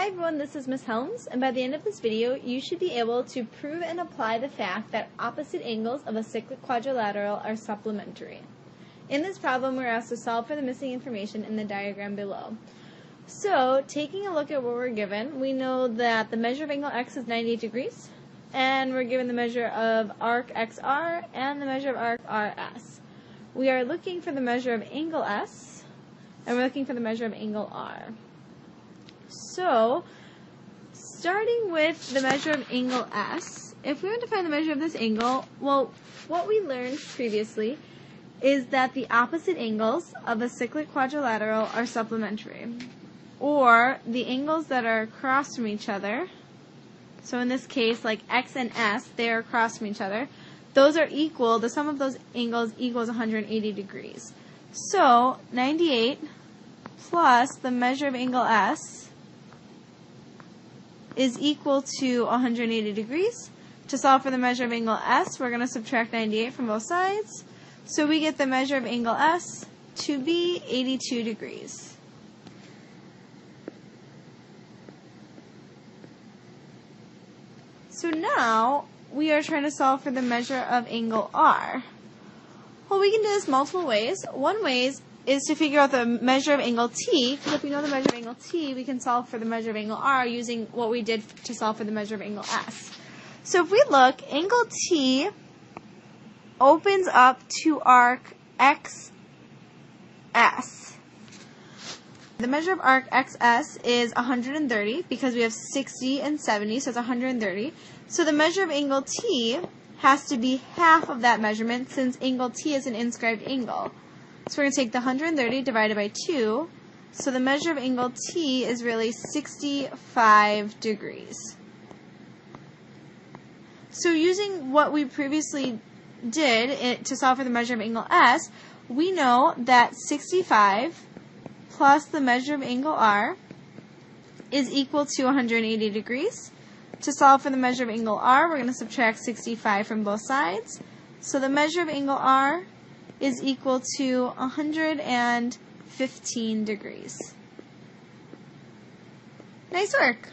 Hi everyone, this is Ms. Helms, and by the end of this video, you should be able to prove and apply the fact that opposite angles of a cyclic quadrilateral are supplementary. In this problem, we're asked to solve for the missing information in the diagram below. So, taking a look at what we're given, we know that the measure of angle x is 98 degrees, and we're given the measure of arc xr and the measure of arc rs. We are looking for the measure of angle s, and we're looking for the measure of angle r. So, starting with the measure of angle s, if we want to find the measure of this angle, well, what we learned previously is that the opposite angles of a cyclic quadrilateral are supplementary, or the angles that are across from each other, so in this case, like x and s, they are across from each other, those are equal, the sum of those angles equals 180 degrees. So, 98 plus the measure of angle s is equal to 180 degrees. To solve for the measure of angle s, we're going to subtract 98 from both sides. So we get the measure of angle s to be 82 degrees. So now we are trying to solve for the measure of angle r. Well, we can do this multiple ways. One way is to figure out the measure of angle t, because if we know the measure of angle t, we can solve for the measure of angle r using what we did to solve for the measure of angle s. So if we look, angle t opens up to arc xs. The measure of arc xs is 130 because we have 60 and 70, so it's 130. So the measure of angle t has to be half of that measurement since angle t is an inscribed angle. So we're going to take the 130 divided by 2, so the measure of angle t is really 65 degrees. So using what we previously did to solve for the measure of angle s, we know that 65 plus the measure of angle r is equal to 180 degrees. To solve for the measure of angle r, we're going to subtract 65 from both sides. So the measure of angle r is equal to 115 degrees. Nice work!